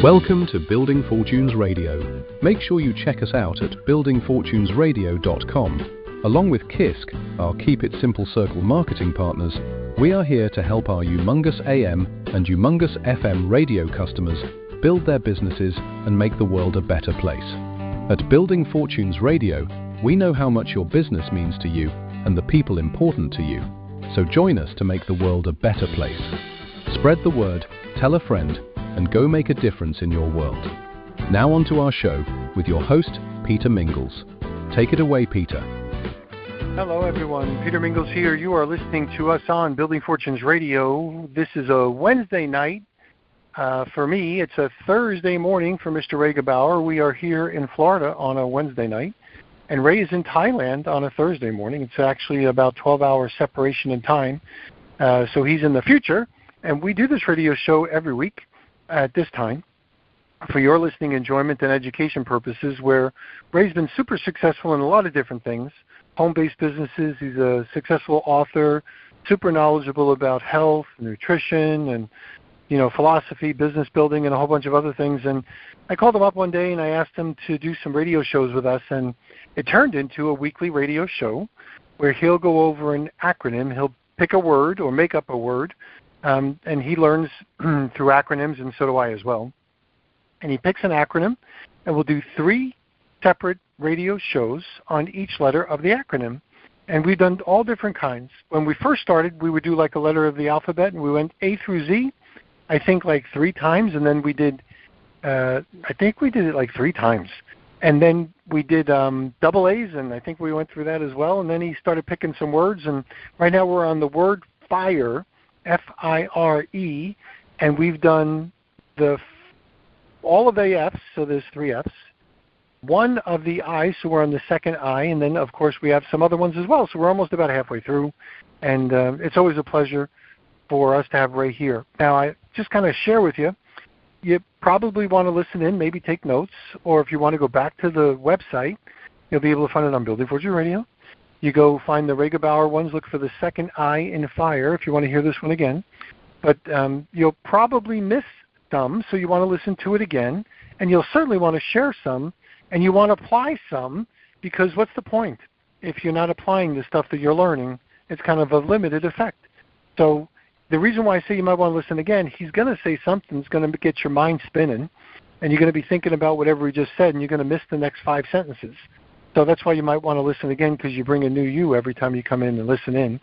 Welcome to Building Fortunes Radio. Make sure you check us out at buildingfortunesradio.com. Along with KISK, our Keep It Simple Circle marketing partners, we are here to help our Humongous AM and Humongous FM radio customers build their businesses and make the world a better place. At Building Fortunes Radio, we know how much your business means to you and the people important to you. So join us to make the world a better place. Spread the word, tell a friend, and go make a difference in your world. Now on to our show with your host, Peter Mingils. Take it away, Peter. Hello, everyone. Peter Mingils here. You are listening to us on Building Fortunes Radio. This is a Wednesday night. For me, it's a Thursday morning for Mr. Ray Gebauer. We are here in Florida on a Wednesday night, and Ray is in Thailand on a Thursday morning. It's actually about 12-hour separation in time, so he's in the future, and we do this radio show every week at this time for your listening enjoyment and education purposes, where Ray's been super successful in a lot of different things, home-based businesses. He's a successful author, super knowledgeable about health, nutrition, and philosophy, business building, and a whole bunch of other things. And I called him up one day and I asked him to do some radio shows with us, and it turned into a weekly radio show where he'll go over an acronym. He'll pick a word or make up a word, and he learns through acronyms, and so do I as well. And he picks an acronym, and we'll do 3 separate radio shows on each letter of the acronym. And we've done all different kinds. When we first started, we would do like a letter of the alphabet, and we went A through Z, I think like 3 times, and then we did, I think we did it like 3 times. And then we did double A's, and I think we went through that as well. And then he started picking some words, and right now we're on the word FIRE, F-I-R-E, and we've done all of the F's, so there's 3 F's, 1 of the I's, so we're on the second I, and then, of course, we have some other ones as well, so we're almost about halfway through, and it's always a pleasure for us to have Ray here. Now, I just kind of share with you, you probably want to listen in, maybe take notes, or if you want to go back to the website, you'll be able to find it on Building Fortunes Radio. You go find the Ray Gebauer ones, look for the second I in FIRE if you want to hear this one again. But you'll probably miss some, so you want to listen to it again. And you'll certainly want to share some, and you want to apply some, because what's the point? If you're not applying the stuff that you're learning, it's kind of a limited effect. So the reason why I say you might want to listen again, he's going to say something that's going to get your mind spinning, and you're going to be thinking about whatever he just said, and you're going to miss the next 5 sentences. So that's why you might want to listen again, because you bring a new you every time you come in and listen in.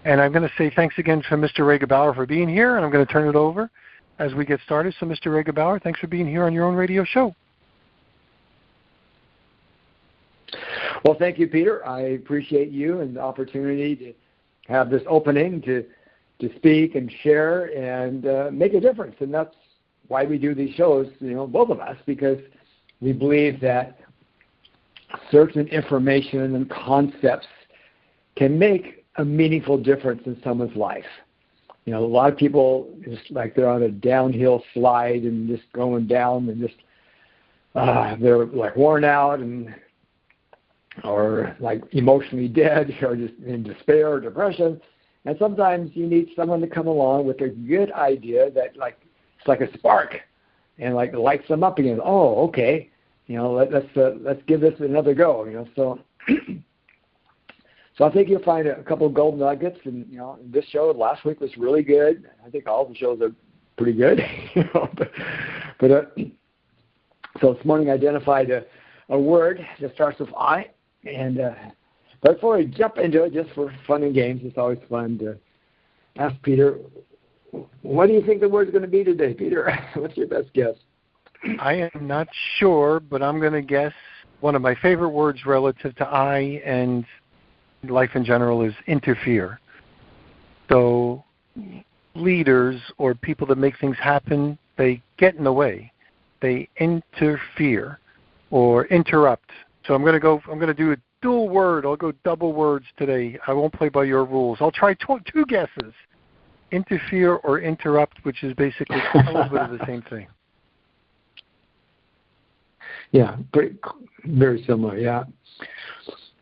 And I'm going to say thanks again to Mr. Ray Gebauer for being here, and I'm going to turn it over as we get started. So, Mr. Ray Gebauer, thanks for being here on your own radio show. Well, thank you, Peter. I appreciate you and the opportunity to have this opening to speak and share and make a difference. And that's why we do these shows, both of us, because we believe that certain information and concepts can make a meaningful difference in someone's life. A lot of people just like they're on a downhill slide and just going down and just they're like worn out or like emotionally dead or just in despair or depression. And sometimes you need someone to come along with a good idea that like it's like a spark and like lights them up again. Oh, okay. Let's give this another go. So I think you'll find a couple of gold nuggets. And this show last week was really good. I think all the shows are pretty good. So this morning I identified a word that starts with I. And but before we jump into it, just for fun and games, it's always fun to ask Peter, what do you think the word's going to be today, Peter? What's your best guess? I am not sure, but I'm going to guess one of my favorite words relative to I and life in general is interfere. So leaders or people that make things happen, they get in the way. They interfere or interrupt. So I'm going to do a dual word. I'll go double words today. I won't play by your rules. I'll try 2 guesses. Interfere or interrupt, which is basically a little bit of the same thing. Yeah, very similar, yeah.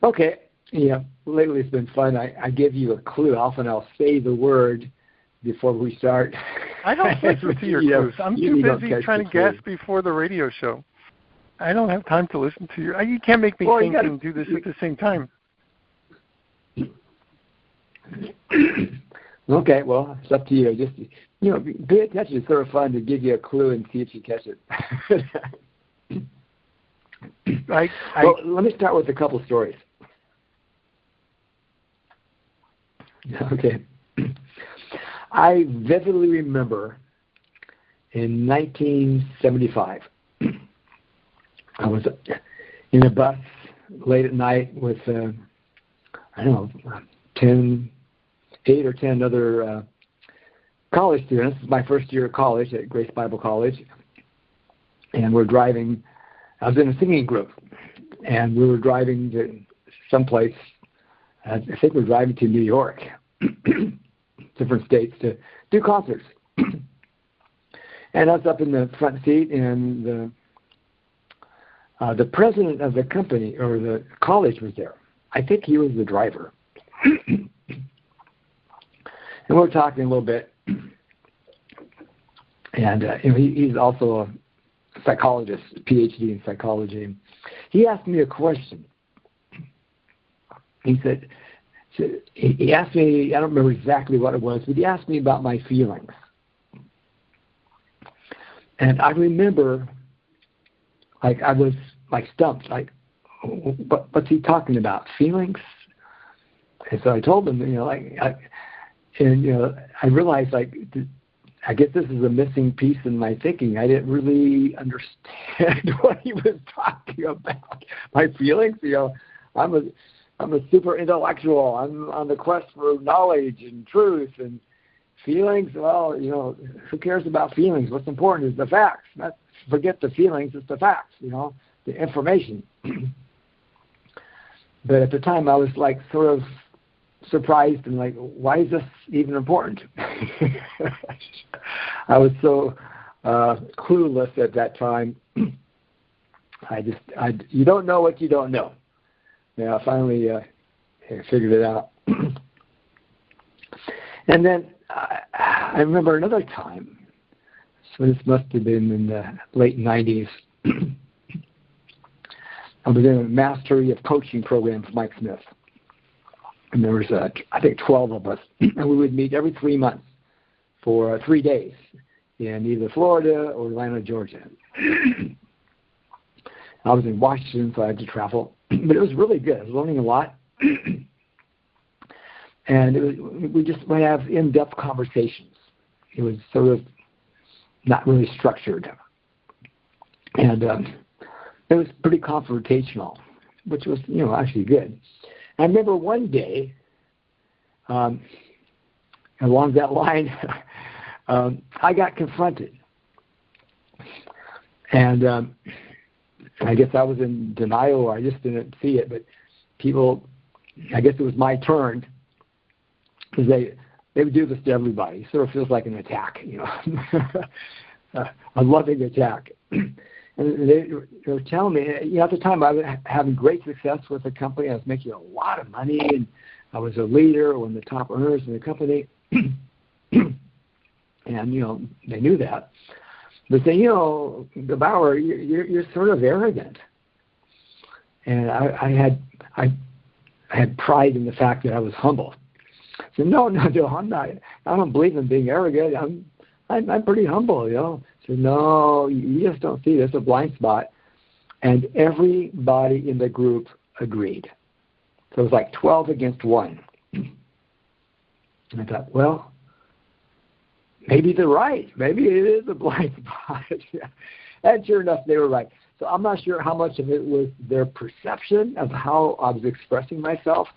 Okay, lately it's been fun. I give you a clue. Often I'll say the word before we start I don't listen to your clues. I'm too busy trying to guess before the radio show. I don't have time to listen to your. You can't make me think and do this at the same time. Okay, well, it's up to you. Just pay attention. It's sort of fun to give you a clue and see if you catch it. Well, let me start with a couple stories. Okay. I vividly remember in 1975, I was in a bus late at night with, 8 or 10 other college students. This is my first year of college at Grace Bible College. And we're driving. I was in a singing group, and we were driving to someplace. I think we're driving to New York, different states, to do concerts. And I was up in the front seat, and the president of the company, or the college, was there. I think he was the driver. And we were talking a little bit. And he's also a psychologist, PhD in psychology. He asked me a question. He said, he asked me, I don't remember exactly what it was, but he asked me about my feelings. And I remember, I was stumped, what's he talking about? Feelings? And so I told him, I realized, I guess this is a missing piece in my thinking. I didn't really understand what he was talking about. My feelings, I'm a super intellectual. I'm on the quest for knowledge and truth, and feelings. Well, who cares about feelings? What's important is the facts. Forget the feelings. It's the facts. The information. But at the time, I was sort of surprised and why is this even important? I was so clueless at that time. You don't know what you don't know. I finally figured it out. And then I remember another time, so this must have been in the late 90s, I was in a Mastery of Coaching program for Mike Smith. And there was, I think, 12 of us. And we would meet every 3 months for 3 days in either Florida or Atlanta, Georgia. I was in Washington, so I had to travel. But it was really good. I was learning a lot. And we just would have in-depth conversations. It was sort of not really structured. And it was pretty confrontational, which was, actually good. I remember one day, along that line, I got confronted. And I guess I was in denial, or I just didn't see it, but people, I guess it was my turn, because they would do this to everybody. It sort of feels like an attack, a loving attack. And they were telling me, at the time I was having great success with the company. I was making a lot of money, and I was a leader, one of the top earners in the company. And, they knew that. But they, Gebauer, you're sort of arrogant. And I had pride in the fact that I was humble. I said, no, I'm not. I don't believe in being arrogant. I'm pretty humble, I said, no, you just don't see this, a blind spot. And everybody in the group agreed. So it was 12 against 1. And I thought, well, maybe they're right. Maybe it is a blind spot. And sure enough, they were right. So I'm not sure how much of it was their perception of how I was expressing myself,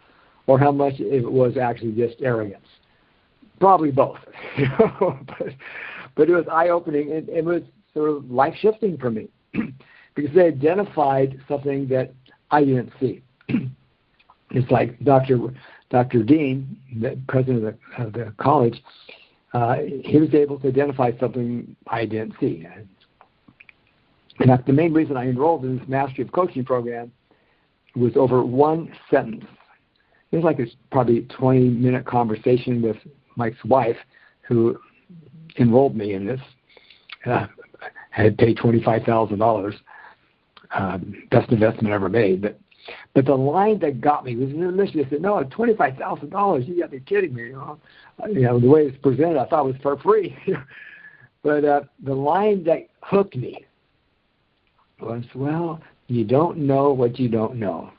or how much it was actually just arrogance. Probably both. But it was eye-opening, and it was sort of life-shifting for me because they identified something that I didn't see. It's like Dr. Dean, the president of the college, he was able to identify something I didn't see. And that's the main reason I enrolled in this Mastery of Coaching program was over one sentence. It was probably a 20-minute conversation with Mike's wife, who enrolled me in this. I had paid $25,000, best investment ever made. But the line that got me was initially, I said, no, $25,000, you got to be kidding me. The way it's presented, I thought it was for free. But the line that hooked me was, well, you don't know what you don't know.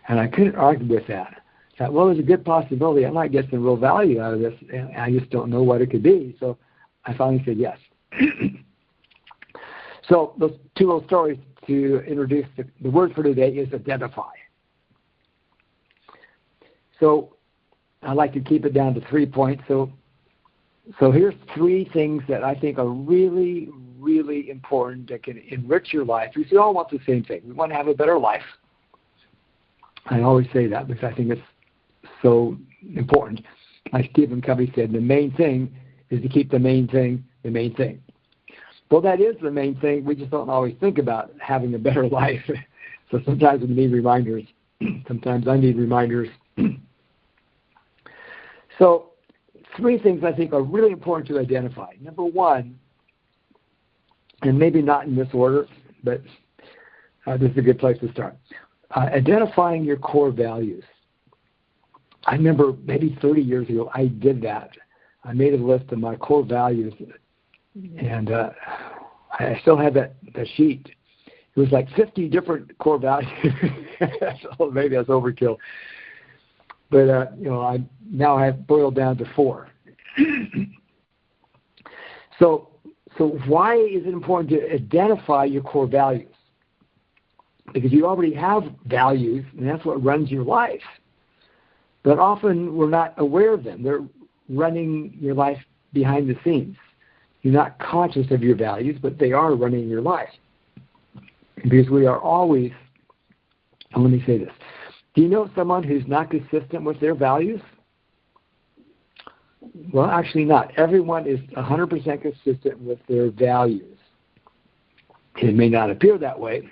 And I couldn't argue with that. I thought, well, there's a good possibility I might get some real value out of this, and I just don't know what it could be. So I finally said yes. So those two little stories to introduce the word for today is identify. So I like to keep it down to 3 points. So here's 3 things that I think are really, really important that can enrich your life. We all want the same thing. We want to have a better life. I always say that because I think it's so important. Like Stephen Covey said, the main thing is to keep the main thing the main thing. Well, that is the main thing. We just don't always think about having a better life. So sometimes we need reminders. Sometimes I need reminders. So 3 things I think are really important to identify. Number 1, and maybe not in this order, but this is a good place to start. Identifying your core values. I remember maybe 30 years ago I did that. I made a list of my core values, and I still have that sheet. It was like 50 different core values. So maybe that's overkill. But I have boiled down to 4. So why is it important to identify your core values? Because you already have values, and that's what runs your life. But often we're not aware of them. They're running your life behind the scenes. You're not conscious of your values, but they are running your life. Because we are always, and let me say this. Do you know someone who's not consistent with their values? Well, actually not. Everyone is 100% consistent with their values. It may not appear that way,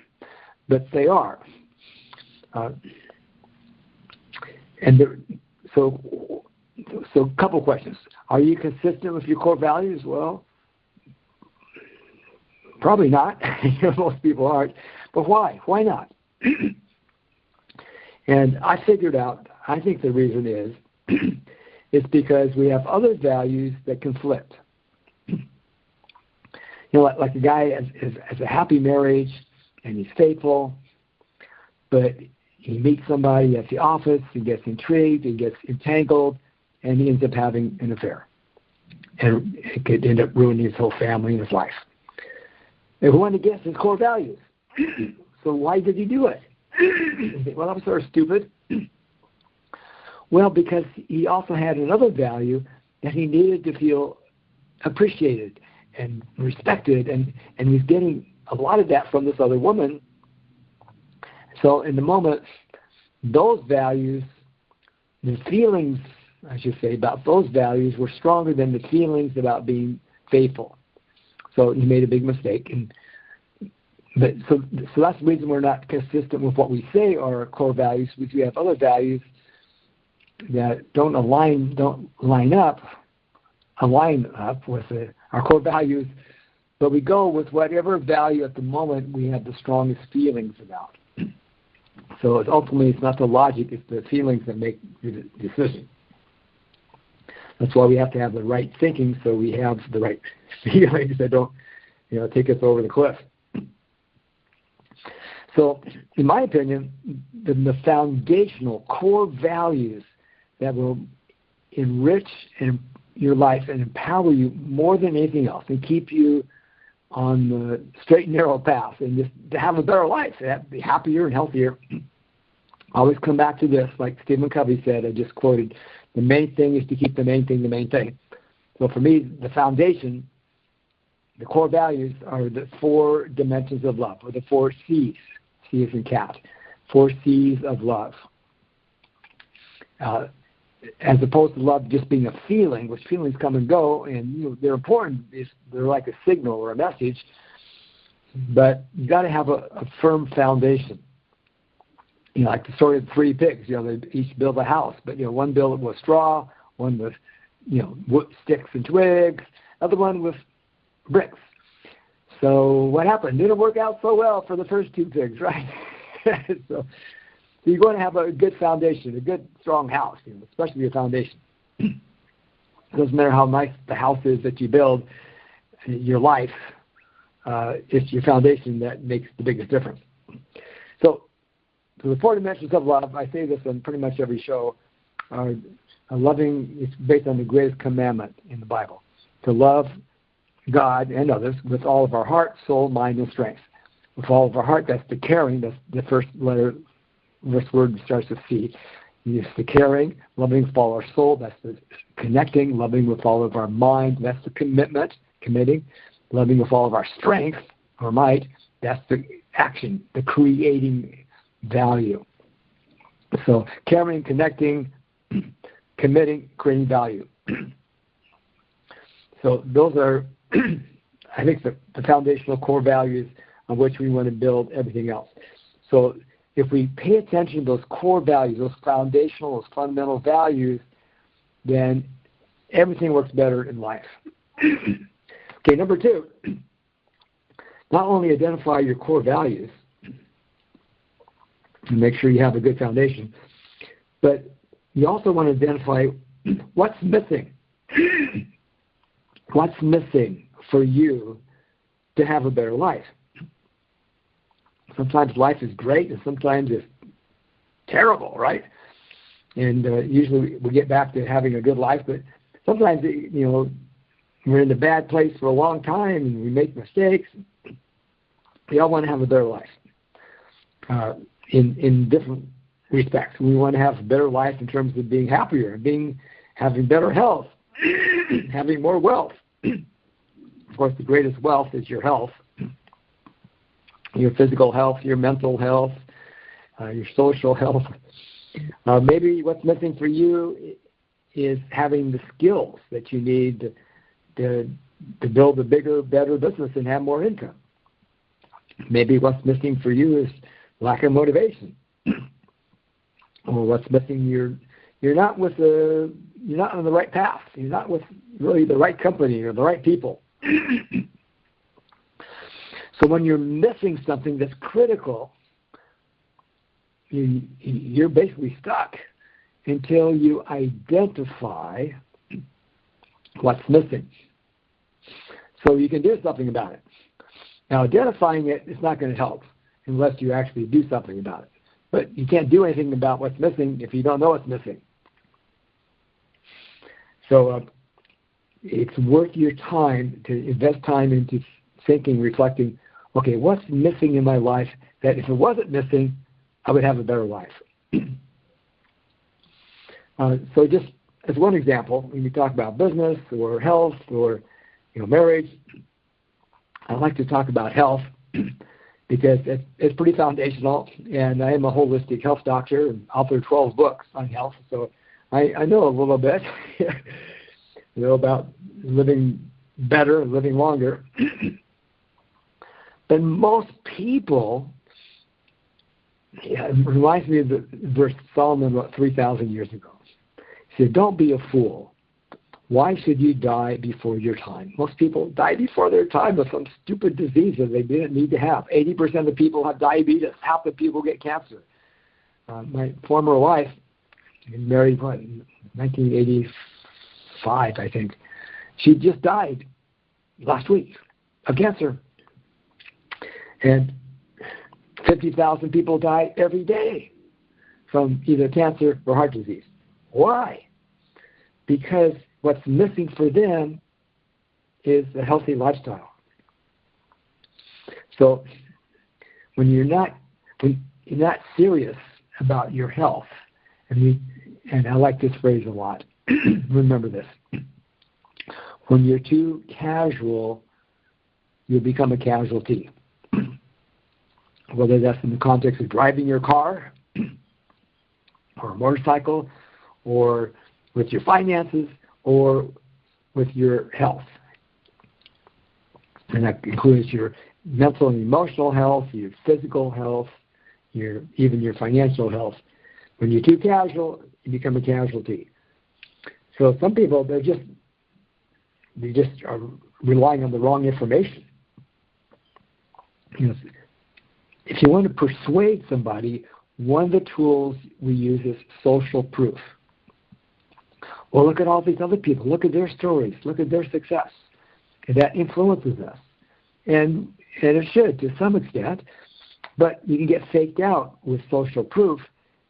but they are. So a couple questions. Are you consistent with your core values? Well, probably not. Most people aren't. But why? Why not? And I figured out, I think the reason is, it's because we have other values that conflict. Like a guy has a happy marriage, and he's faithful, but he meets somebody at the office, he gets intrigued, he gets entangled, and he ends up having an affair. And it could end up ruining his whole family and his life. It went against his core values. So why did he do it? Well, that was sort of stupid. Well, because he also had another value that he needed to feel appreciated and respected, and he's getting a lot of that from this other woman. So in the moment, those values, the feelings, I should say, about those values were stronger than the feelings about being faithful. So he made a big mistake. So that's the reason we're not consistent with what we say are our core values, because we have other values that don't line up with our core values, but we go with whatever value at the moment we have the strongest feelings about. So ultimately, it's not the logic, it's the feelings that make the decision. That's why we have to have the right thinking, so we have the right feelings that don't take us over the cliff. So, in my opinion, the foundational core values that will enrich your life and empower you more than anything else and keep you on the straight and narrow path and just to have a better life, to be happier and healthier. I always come back to this, like Stephen Covey said, I just quoted, the main thing is to keep the main thing the main thing. So for me, the foundation, the core values are the 4 dimensions of love, or the 4 C's. C as in cat. 4 C's of love. As opposed to love just being a feeling, which feelings come and go, and they're important. They're like a signal or a message, but you got to have a firm foundation. Like the story of the 3 pigs. They each build a house, but one built it with straw, one with wood, sticks and twigs, other one with bricks. So what happened? Didn't work out so well for the first two pigs, right? So you're going to have a good foundation, a good strong house, especially your foundation. It doesn't matter how nice the house is that you build, your life, it's your foundation that makes the biggest difference. So the 4 dimensions of love, I say this on pretty much every show, are loving, it's based on the greatest commandment in the Bible, to love God and others with all of our heart, soul, mind, and strength. With all of our heart, that's the caring, that's the first letter, first word starts with C. It's the caring, loving with all our soul, that's the connecting, loving with all of our mind, that's the commitment, committing, loving with all of our strength or might, that's the action, the creating value. So caring, connecting, committing, creating value. So those are, I think, the foundational core values on which we want to build everything else. So if we pay attention to those core values, those foundational, those fundamental values, then everything works better in life. Okay, number 2, not only identify your core values and make sure you have a good foundation, but you also want to identify what's missing. What's missing for you to have a better life? Sometimes life is great and sometimes it's terrible, right? And usually we get back to having a good life, but sometimes, we're in a bad place for a long time and we make mistakes. We all want to have a better life in different respects. We want to have a better life in terms of being happier, having better health, having more wealth. Of course, the greatest wealth is your health, your physical health, your mental health, your social health. Maybe what's missing for you is having the skills that you need to build a bigger, better business and have more income. Maybe what's missing for you is lack of motivation. Or what's missing, you're not on the right path. You're not with really the right company or the right people. So when you're missing something that's critical, you're basically stuck until you identify what's missing. So you can do something about it. Now, identifying it is not going to help unless you actually do something about it. But you can't do anything about what's missing if you don't know what's missing. So it's worth your time to invest time into thinking, reflecting, okay, what's missing in my life that if it wasn't missing, I would have a better life. So just as one example, when we talk about business or health or marriage, I like to talk about health because it's pretty foundational, and I am a holistic health doctor and author of 12 books on health, so I know a little bit about living better and living longer. But most people, it reminds me of the verse Solomon wrote 3,000 years ago. He said, don't be a fool. Why should you die before your time? Most people die before their time with some stupid disease that they didn't need to have. 80% of the people have diabetes. Half the people get cancer. My former wife, married in 1985, I think, she just died last week of cancer. And 50,000 people die every day from either cancer or heart disease. Why? Because what's missing for them is a healthy lifestyle. So when you're not serious about your health, and I like this phrase a lot, remember this, when you're too casual, you'll become a casualty. Whether that's in the context of driving your car or a motorcycle or with your finances or with your health. And that includes your mental and emotional health, your physical health, even your financial health. When you're too casual, you become a casualty. So some people, they just are relying on the wrong information. If you want to persuade somebody, one of the tools we use is social proof. Well, look at all these other people. Look at their stories. Look at their success. And that influences us. And it should to some extent. But you can get faked out with social proof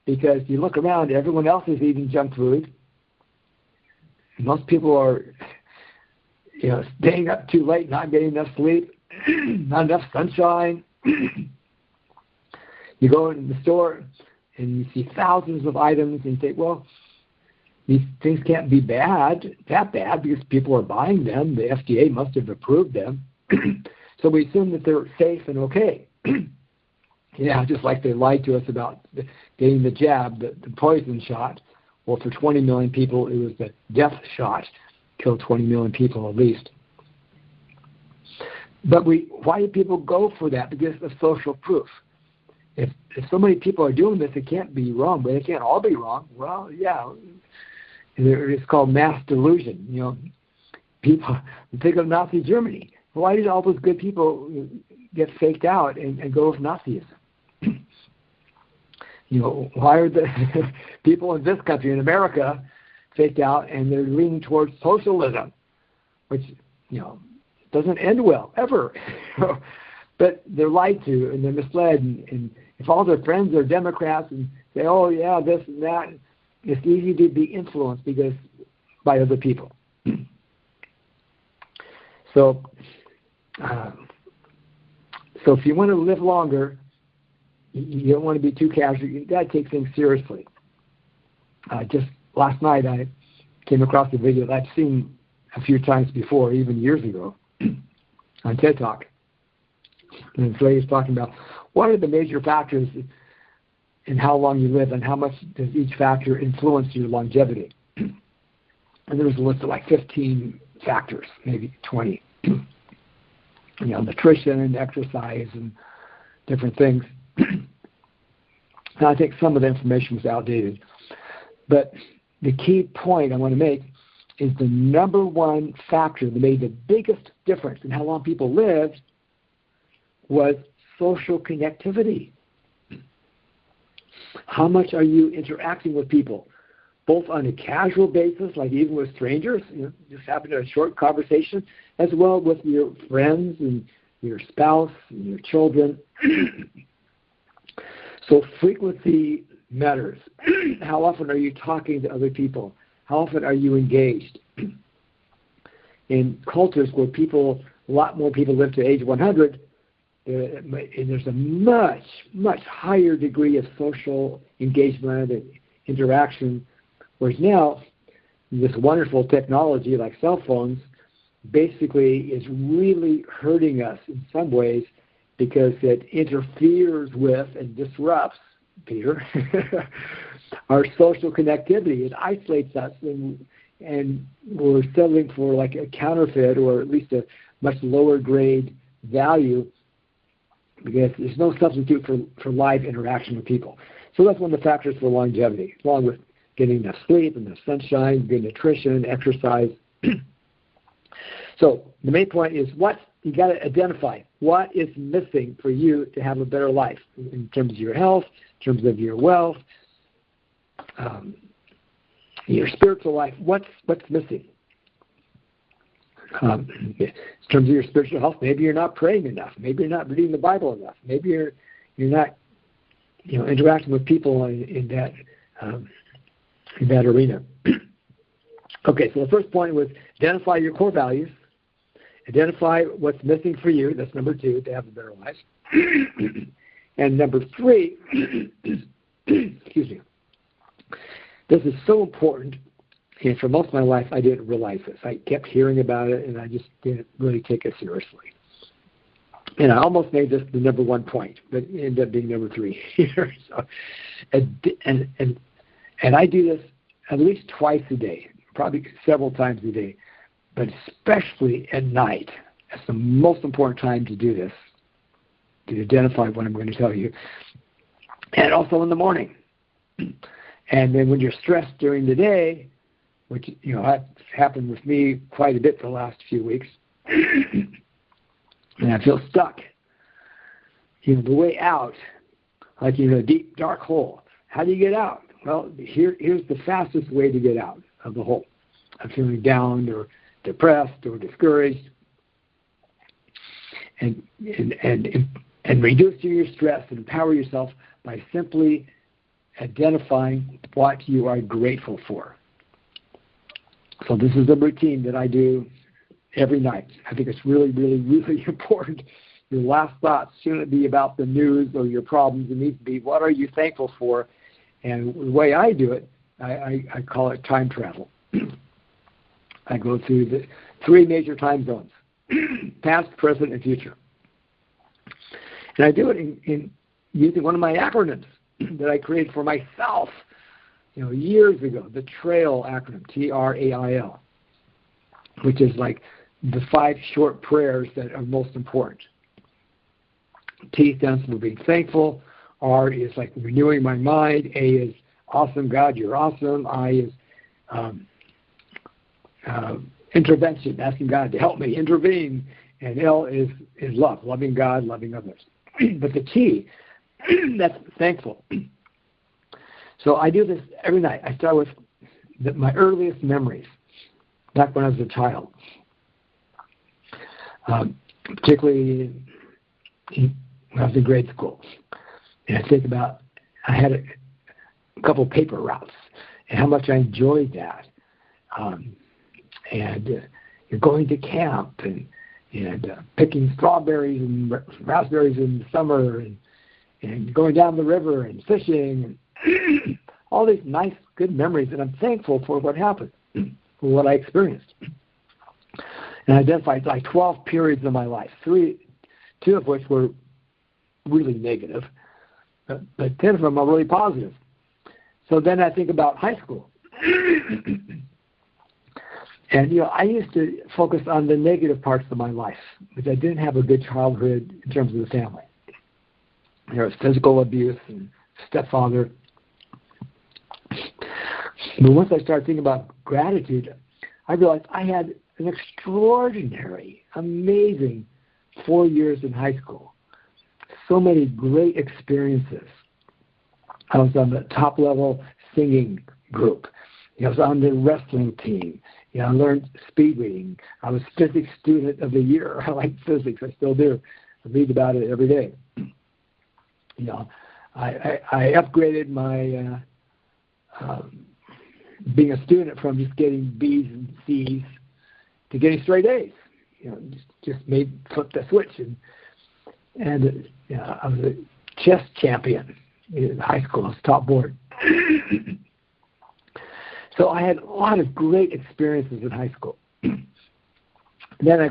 because you look around, everyone else is eating junk food. Most people are staying up too late, not getting enough sleep, not enough sunshine. You go into the store and you see thousands of items and you think, well, these things can't be that bad because people are buying them. The FDA must have approved them. So we assume that they're safe and okay. Just like they lied to us about getting the jab, the poison shot. Well, for 20 million people, it was the death shot. Killed 20 million people at least. But why do people go for that? Because of social proof. If so many people are doing this, it can't be wrong, but it can't all be wrong. Well, yeah, it's called mass delusion. People think of Nazi Germany. Why did all those good people get faked out and go with Nazism? Why are the people in this country, in America, faked out and they're leaning towards socialism, which doesn't end well ever. But they're lied to and they're misled, and if all their friends are Democrats and say, oh yeah, this and that, it's easy to be influenced by other people. So if you want to live longer, you don't want to be too casual. You've got to take things seriously. Just last night I came across a video that I've seen a few times before, even years ago, on TED Talk. And this lady's talking about what are the major factors in how long you live and how much does each factor influence your longevity. And there was a list of like 15 factors, maybe 20. Nutrition and exercise and different things. And I think some of the information was outdated. But the key point I want to make is the number one factor that made the biggest difference in how long people lived was social connectivity. How much are you interacting with people, both on a casual basis, like even with strangers, just having a short conversation, as well with your friends and your spouse and your children. So frequency matters. How often are you talking to other people? How often are you engaged? In cultures where a lot more people live to age 100, and there's a much, much higher degree of social engagement and interaction, whereas now this wonderful technology like cell phones basically is really hurting us in some ways because it interferes with and disrupts, Peter, our social connectivity. It isolates us, and we're settling for like a counterfeit or at least a much lower grade value because there's no substitute for live interaction with people. So that's one of the factors for longevity, along with getting enough sleep, enough sunshine, good nutrition, exercise. So the main point is you got to identify what is missing for you to have a better life in terms of your health, in terms of your wealth, your spiritual life. What's missing? In terms of your spiritual health, maybe you're not praying enough. Maybe you're not reading the Bible enough. Maybe you're not interacting with people in that arena. Okay, so the first point was identify your core values. Identify what's missing for you. That's number 2, to have a better life. And number 3, excuse me. This is so important, and for most of my life, I didn't realize this. I kept hearing about it, and I just didn't really take it seriously. And I almost made this the number 1 point, but it ended up being number 3 here. So, and I do this at least twice a day, probably several times a day, but especially at night. That's the most important time to do this, to identify what I'm going to tell you, and also in the morning. And then when you're stressed during the day, which, that's happened with me quite a bit the last few weeks. And I feel stuck. The way out, like a deep, dark hole. How do you get out? Well, here's the fastest way to get out of the hole. I'm feeling down or depressed or discouraged. And reduce your stress and empower yourself by simply identifying what you are grateful for. So this is a routine that I do every night. I think it's really, really, really important. Your last thoughts shouldn't be about the news or your problems. It needs to be, what are you thankful for? And the way I do it, I call it time travel. I go through the 3 major time zones, past, present, and future. And I do it in using one of my acronyms that I created for myself, years ago, the TRAIL acronym, TRAIL, which is like the 5 short prayers that are most important. T stands for being thankful. R is like renewing my mind. A is awesome, God, you're awesome. I is intervention, asking God to help me intervene. And L is love, loving God, loving others. But the T, that's thankful. So I do this every night. I start with my earliest memories, back when I was a child. Particularly when I was in grade school. And I think about, I had a couple paper routes and how much I enjoyed that. You're going to camp and picking strawberries and raspberries in the summer and going down the river and fishing and all these nice, good memories. And I'm thankful for what happened, for what I experienced. And I identified like 12 periods of my life, 2 of which were really negative, but 10 of them are really positive. So then I think about high school. And, I used to focus on the negative parts of my life, because I didn't have a good childhood in terms of the family. There was physical abuse and stepfather. But once I started thinking about gratitude, I realized I had an extraordinary, amazing 4 years in high school. So many great experiences. I was on the top level singing group. I was on the wrestling team. I learned speed reading. I was physics student of the year. I like physics. I still do. I read about it every day. I upgraded my being a student from just getting B's and C's to getting straight A's. Just flipped the switch, and I was a chess champion in high school. I was top board. So I had a lot of great experiences in high school. Then I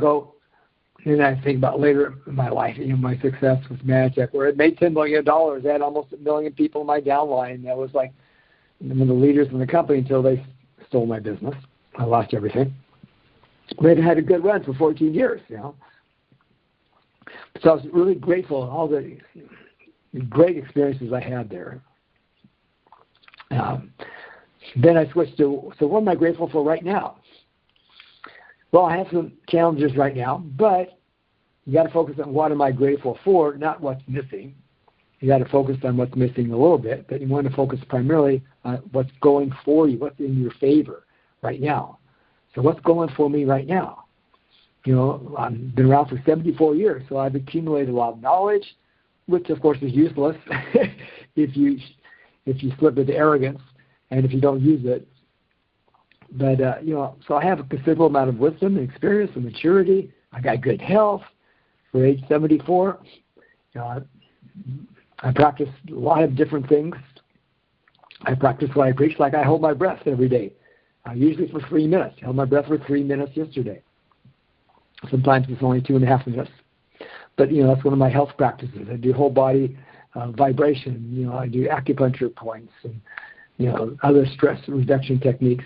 think about later in my life, my success with Magitech, where it made $10 million. I had almost 1 million people in my downline. That was like one of the leaders in the company until they stole my business. I lost everything. But I had a good run for 14 years, So I was really grateful for all the great experiences I had there. Then I switched to, so what am I grateful for right now? Well, I have some challenges right now, but you got to focus on what am I grateful for, not what's missing. You got to focus on what's missing a little bit, but you want to focus primarily on what's going for you, what's in your favor right now. So what's going for me right now? I've been around for 74 years, so I've accumulated a lot of knowledge, which of course is useless if you slip into arrogance and if you don't use it. But, so I have a considerable amount of wisdom and experience and maturity. I got good health for age 74. I practice a lot of different things. I practice what I preach, like I hold my breath every day, usually for 3 minutes. I held my breath for 3 minutes yesterday. Sometimes it's only 2.5 minutes. But, that's one of my health practices. I do whole body vibration. I do acupuncture points and, other stress reduction techniques.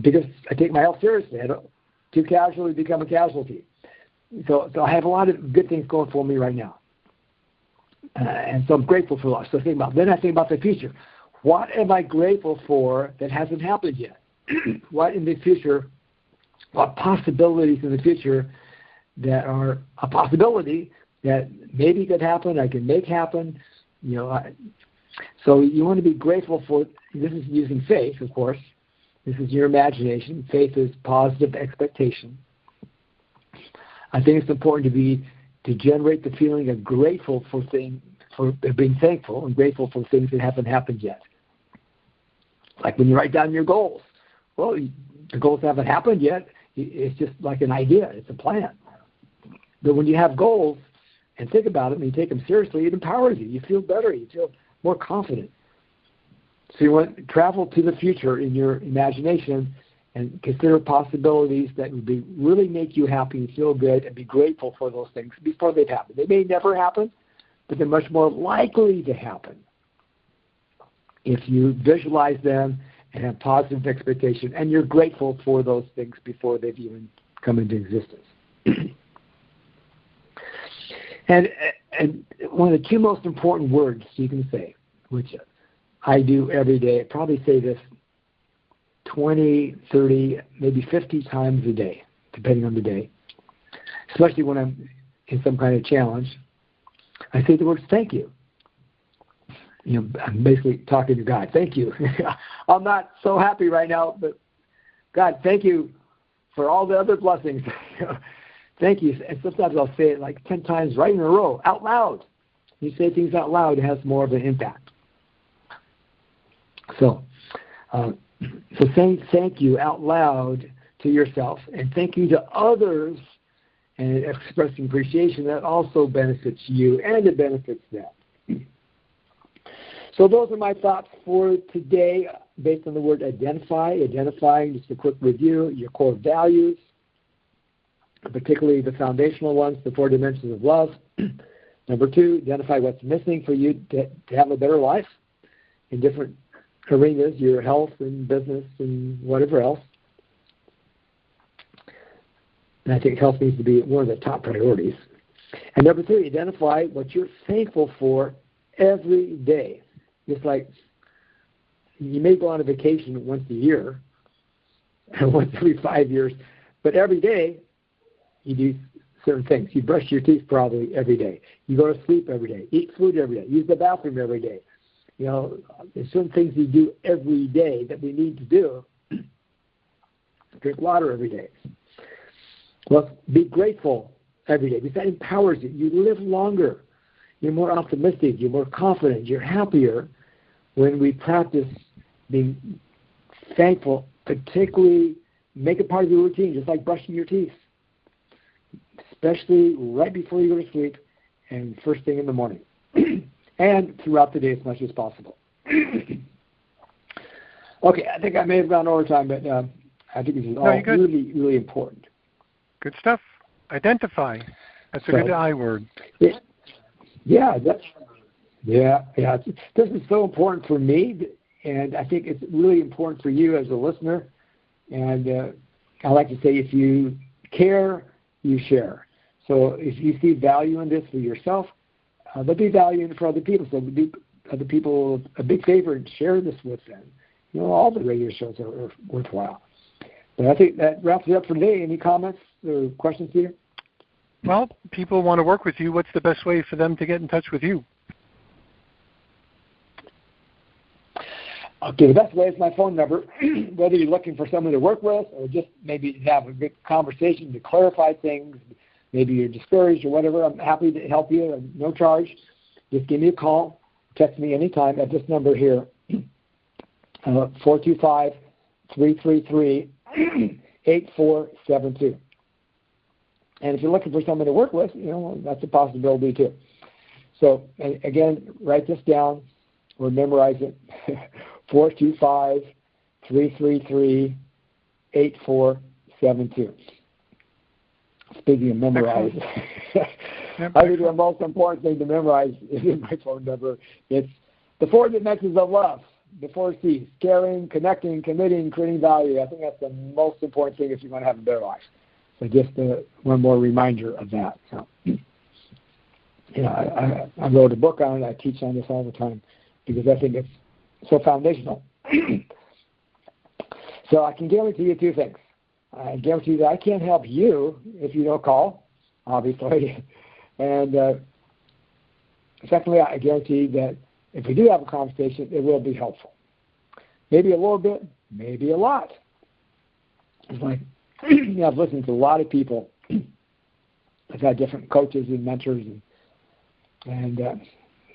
Because I take my health seriously. I don't too casually become a casualty. So I have a lot of good things going for me right now. And so I'm grateful for that. So then I think about the future. What am I grateful for that hasn't happened yet? what in the future, what possibilities in the future that are a possibility that maybe could happen, I can make happen. So you want to be grateful for, this is using faith, of course. This is your imagination. Faith is positive expectation. I think it's important to generate the feeling of grateful for being thankful and grateful for things that haven't happened yet. Like when you write down your goals. Well, the goals haven't happened yet. It's just like an idea. It's a plan. But when you have goals and think about them and you take them seriously, it empowers you. You feel better. You feel more confident. So you want to travel to the future in your imagination and consider possibilities that would really make you happy and feel good and be grateful for those things before they've happened. They may never happen, but they're much more likely to happen if you visualize them and have positive expectation and you're grateful for those things before they've even come into existence. And one of the two most important words you can say, which I do every day, I probably say this 20, 30, maybe 50 times a day, depending on the day, especially when I'm in some kind of challenge, I say the words, thank you. I'm basically talking to God. Thank you. I'm not so happy right now, but God, thank you for all the other blessings. Thank you. And sometimes I'll say it like 10 times right in a row, out loud. You say things out loud, it has more of an impact. So saying thank you out loud to yourself and thank you to others and expressing appreciation, that also benefits you and it benefits them. So those are my thoughts for today based on the word identify. Identifying, just a quick review, your core values, particularly the foundational ones, the 4 dimensions of love. Number 2, identify what's missing for you to have a better life in different arenas, your health and business and whatever else. And I think health needs to be one of the top priorities. And number 3, identify what you're thankful for every day. Just like you may go on a vacation once a year, once every 5 years, but every day you do certain things. You brush your teeth probably every day. You go to sleep every day. Eat food every day. Use the bathroom every day. There's certain things you do every day that we need to do. Drink water every day. Well, be grateful every day because that empowers you. You live longer. You're more optimistic. You're more confident. You're happier when we practice being thankful, particularly make it part of your routine, just like brushing your teeth, especially right before you go to sleep and first thing in the morning, and throughout the day as much as possible. Okay, I think I may have gone over time, but I think this is all really, really important. Good stuff. Identify. That's a good I word. Yeah, this is so important for me, and I think it's really important for you as a listener. And I like to say, if you care, you share. So if you see value in this for yourself, there'll be value in it for other people. So do other people a big favor and share this with them. All the radio shows are worthwhile. But I think that wraps it up for today. Any comments or questions, Peter? Well, people want to work with you. What's the best way for them to get in touch with you? Okay, the best way is my phone number. Whether you're looking for someone to work with or just maybe have a good conversation to clarify things, maybe you're discouraged or whatever, I'm happy to help you, no charge. Just give me a call, text me anytime at this number here, 425-333-8472. And if you're looking for someone to work with, that's a possibility too. So, again, write this down or memorize it, 425-333-8472. Speaking of memorize, I think the most important thing to memorize is my phone number. It's the 4 dimensions of love, the 4 C's: caring, connecting, committing, creating value. I think that's the most important thing if you want to have a better life. So just one more reminder of that. So, I wrote a book on it. I teach on this all the time because I think it's so foundational. So I can guarantee you two things. I guarantee that I can't help you if you don't call, obviously. And secondly, I guarantee that if we do have a conversation, it will be helpful. Maybe a little bit, maybe a lot. It's like, I've listened to a lot of people. I've had different coaches and mentors, and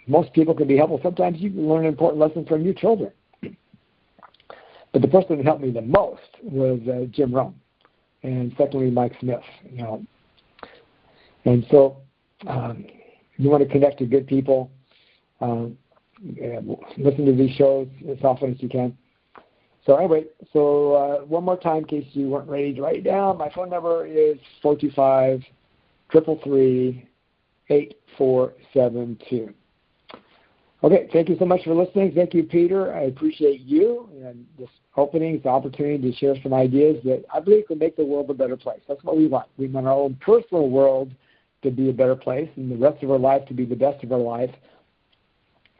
most people can be helpful. Sometimes you can learn an important lesson from your children. But the person that helped me the most was Jim Rohn, and secondly, Mike Smith. And so you want to connect to good people. Listen to these shows as often as you can. So anyway, one more time in case you weren't ready to write it down. My phone number is 425-333-8472. Okay, thank you so much for listening. Thank you, Peter. I appreciate you and this opening, this opportunity to share some ideas that I believe can make the world a better place. That's what we want. We want our own personal world to be a better place and the rest of our life to be the best of our life.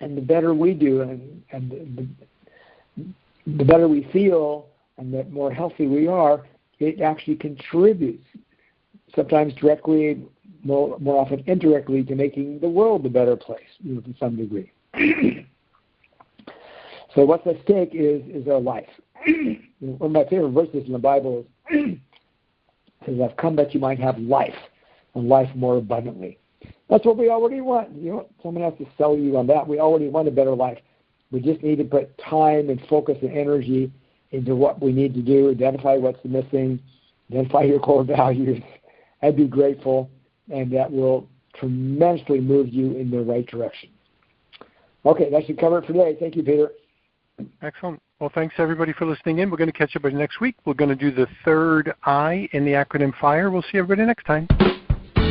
And the better we do and the better we feel and the more healthy we are, it actually contributes, sometimes directly, more often indirectly, to making the world a better place, to some degree. So what's at stake is our life. One of my favorite verses in the Bible says, I've come that you might have life, and life more abundantly. That's what we already want. Someone has to sell you on that. We already want a better life. We just need to put time and focus and energy into what we need to do, identify what's missing, identify your core values, and be grateful, and that will tremendously move you in the right direction. Okay, that should cover it for today. Thank you, Peter. Excellent. Well, thanks, everybody, for listening in. We're going to catch up next week. We're going to do the third I in the acronym FIRE. We'll see everybody next time.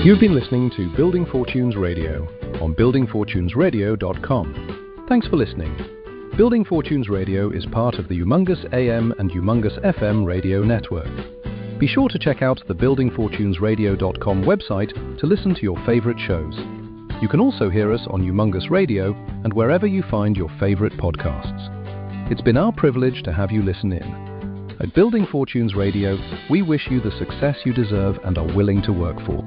You've been listening to Building Fortunes Radio on buildingfortunesradio.com. Thanks for listening. Building Fortunes Radio is part of the Humongous AM and Humongous FM radio network. Be sure to check out the buildingfortunesradio.com website to listen to your favorite shows. You can also hear us on Humongous Radio and wherever you find your favorite podcasts. It's been our privilege to have you listen in. At Building Fortunes Radio, we wish you the success you deserve and are willing to work for.